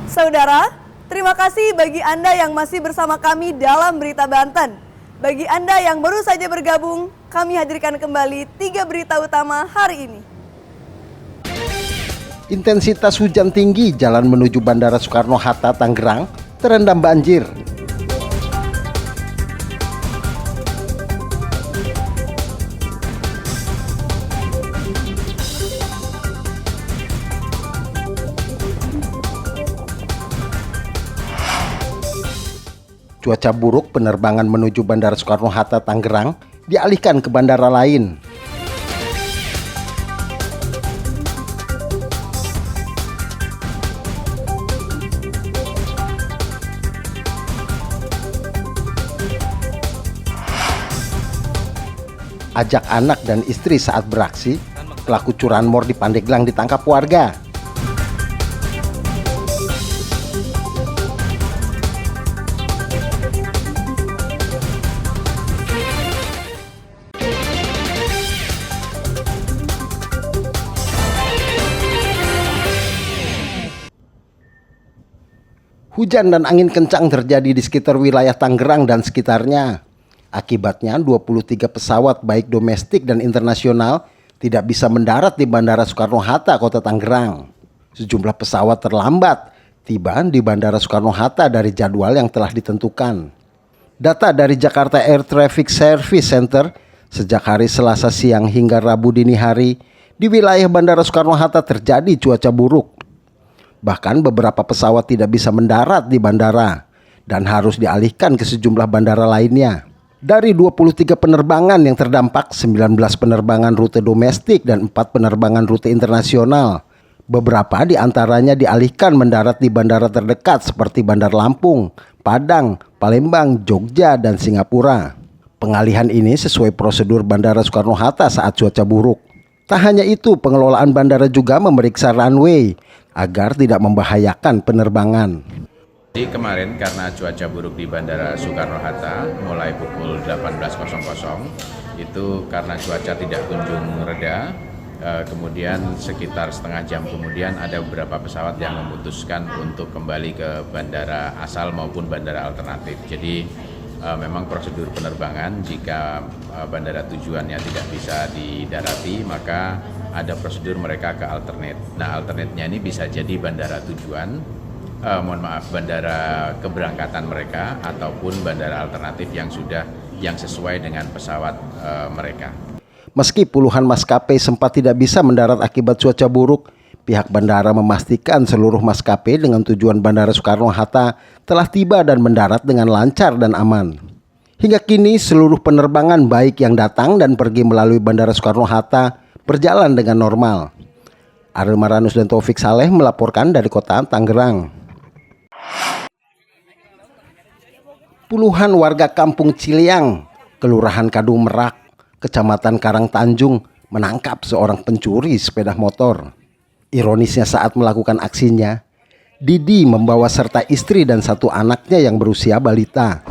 Saudara, terima kasih bagi Anda yang masih bersama kami dalam Berita Banten. Bagi Anda yang baru saja bergabung, kami hadirkan kembali 3 berita utama hari ini. Intensitas hujan tinggi jalan menuju Bandara Soekarno-Hatta, Tangerang terendam banjir. Cuaca buruk penerbangan menuju Bandara Soekarno-Hatta, Tangerang dialihkan ke bandara lain. Ajak anak dan istri saat beraksi, pelaku curanmor di Pandeglang ditangkap warga. Hujan dan angin kencang terjadi di sekitar wilayah Tangerang dan sekitarnya. Akibatnya 23 pesawat baik domestik dan internasional tidak bisa mendarat di Bandara Soekarno-Hatta, Kota Tangerang. Sejumlah pesawat terlambat tiba di Bandara Soekarno-Hatta dari jadwal yang telah ditentukan. Data dari Jakarta Air Traffic Service Center, sejak hari Selasa siang hingga Rabu dini hari, di wilayah Bandara Soekarno-Hatta terjadi cuaca buruk. Bahkan beberapa pesawat tidak bisa mendarat di bandara dan harus dialihkan ke sejumlah bandara lainnya. Dari 23 penerbangan yang terdampak, 19 penerbangan rute domestik dan 4 penerbangan rute internasional. Beberapa di antaranya dialihkan mendarat di bandara terdekat seperti Bandar Lampung, Padang, Palembang, Jogja, dan Singapura. Pengalihan ini sesuai prosedur Bandara Soekarno-Hatta saat cuaca buruk. Tak hanya itu, pengelolaan bandara juga memeriksa runway agar tidak membahayakan penerbangan. Jadi kemarin karena cuaca buruk di Bandara Soekarno-Hatta mulai pukul 18.00 itu karena cuaca tidak kunjung reda, kemudian sekitar setengah jam kemudian ada beberapa pesawat yang memutuskan untuk kembali ke bandara asal maupun bandara alternatif. Jadi memang prosedur penerbangan jika bandara tujuannya tidak bisa didarati maka ada prosedur mereka ke alternate. Nah, alternate-nya ini bisa jadi bandara tujuan, bandara keberangkatan mereka ataupun bandara alternatif yang sesuai dengan pesawat mereka. Meski puluhan maskapai sempat tidak bisa mendarat akibat cuaca buruk, pihak bandara memastikan seluruh maskapai dengan tujuan Bandara Soekarno-Hatta telah tiba dan mendarat dengan lancar dan aman. Hingga kini seluruh penerbangan baik yang datang dan pergi melalui Bandara Soekarno-Hatta berjalan dengan normal. Ariel Maranus dan Taufik Saleh melaporkan dari kota Tangerang. Puluhan warga Kampung Ciliang, Kelurahan Kadung Merak, Kecamatan Karang Tanjung menangkap seorang pencuri sepeda motor. Ironisnya saat melakukan aksinya, Didi membawa serta istri dan 1 anaknya yang berusia balita.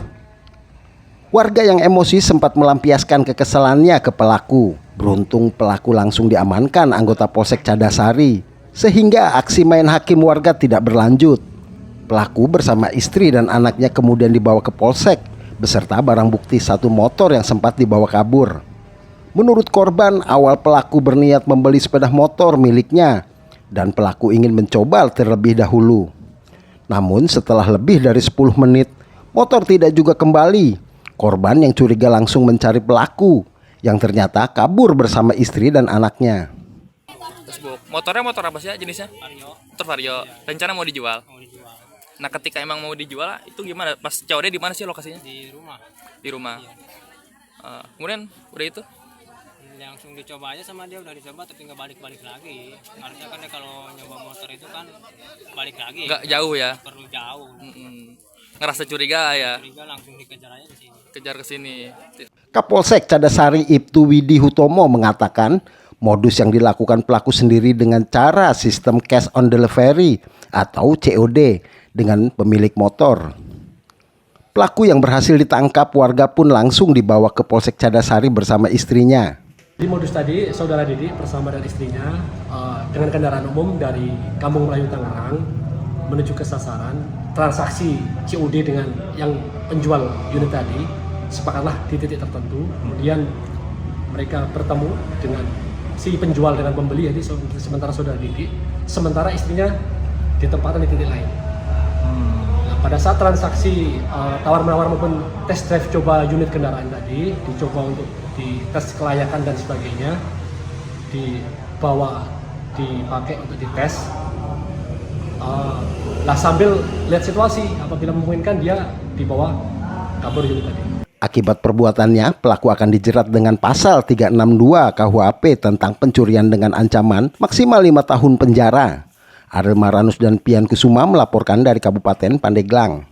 Warga yang emosi sempat melampiaskan kekesalannya ke pelaku. Beruntung pelaku langsung diamankan anggota Polsek Cadasari, sehingga aksi main hakim warga tidak berlanjut. Pelaku bersama istri dan anaknya kemudian dibawa ke Polsek beserta barang bukti 1 motor yang sempat dibawa kabur. Menurut korban, awal pelaku berniat membeli sepeda motor miliknya dan pelaku ingin mencoba terlebih dahulu. Namun setelah lebih dari 10 menit, motor tidak juga kembali. Korban yang curiga langsung mencari pelaku yang ternyata kabur bersama istri dan anaknya. Motornya motor apa sih jenisnya? Motor Vario. Rencana mau dijual. Nah, ketika emang mau dijual itu gimana? Pas cowoknya di mana sih lokasinya? Di rumah. Di rumah. Kemudian udah itu? Langsung dicoba aja sama dia, udah dicoba tapi nggak balik lagi. Harusnya kan kalau nyoba motor itu kan balik lagi. Nggak jauh ya? Perlu jauh. Ngerasa curiga ya? Curiga langsung dikejar aja ke sini. Kejar ke sini. Kapolsek Cadasari Ibtu Widi Hutomo mengatakan modus yang dilakukan pelaku sendiri dengan cara sistem cash on delivery atau COD dengan pemilik motor. Pelaku yang berhasil ditangkap warga pun langsung dibawa ke Polsek Cadasari bersama istrinya. Di modus tadi, saudara Didi bersama dengan istrinya dengan kendaraan umum dari Kampung Melayu Tangerang menuju ke sasaran, transaksi COD dengan yang penjual unit tadi sepakatlah di titik tertentu, kemudian mereka bertemu dengan si penjual dengan pembeli, jadi sementara saudara Didi, sementara istrinya ditempatkan di titik lain. Nah, pada saat transaksi tawar-menawar maupun test drive coba unit kendaraan tadi, dicoba untuk dites kelayakan dan sebagainya, dibawa dipakai untuk dites. Lah sambil lihat situasi, apabila memungkinkan dia dibawa kabur unit tadi. Akibat perbuatannya, pelaku akan dijerat dengan pasal 362 KUHP tentang pencurian dengan ancaman maksimal 5 tahun penjara. Ariel Maranus dan Pian Kusuma melaporkan dari Kabupaten Pandeglang.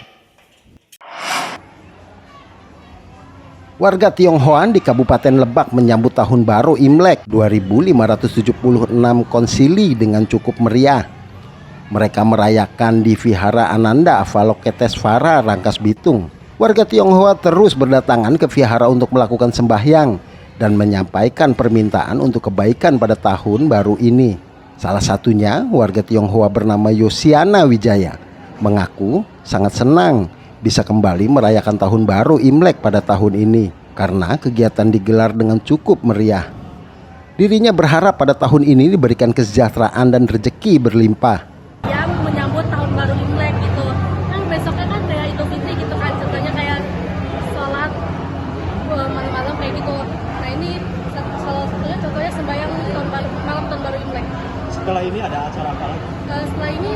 Warga Tionghoa di Kabupaten Lebak menyambut Tahun Baru Imlek 2576 Konsili dengan cukup meriah. Mereka merayakan di Vihara Ananda Avalokitesvara, Rangkas Bitung. Warga Tionghoa terus berdatangan ke vihara untuk melakukan sembahyang dan menyampaikan permintaan untuk kebaikan pada tahun baru ini. Salah satunya warga Tionghoa bernama Yosiana Wijaya mengaku sangat senang bisa kembali merayakan tahun baru Imlek pada tahun ini karena kegiatan digelar dengan cukup meriah. Dirinya berharap pada tahun ini diberikan kesejahteraan dan rezeki berlimpah. Yang menyambut tahun baru Imlek gitu. Kan besoknya kan kayak Idul Fitri gitu kan, contohnya kayak sholat malam-malam kayak gitu. Nah ini salah satunya contohnya sembahyang malam tahun baru Imlek. Setelah ini ada acara apa lagi?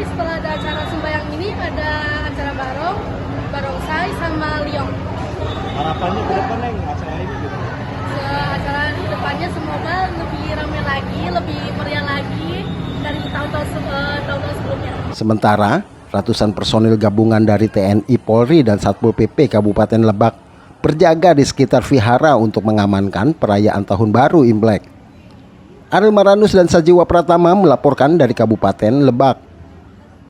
Setelah ada acara sembahyang ini ada acara barongsai sama liong. Harapannya ke depan yang acara ini gitu? Acara depannya semoga lebih ramai lagi, lebih meriah lagi dari tahun-tahun sebelumnya. Sementara ratusan personil gabungan dari TNI, Polri, dan Satpol PP Kabupaten Lebak berjaga di sekitar vihara untuk mengamankan perayaan Tahun Baru Imlek. Ariel Maranus dan Sajiwa Pratama melaporkan dari Kabupaten Lebak.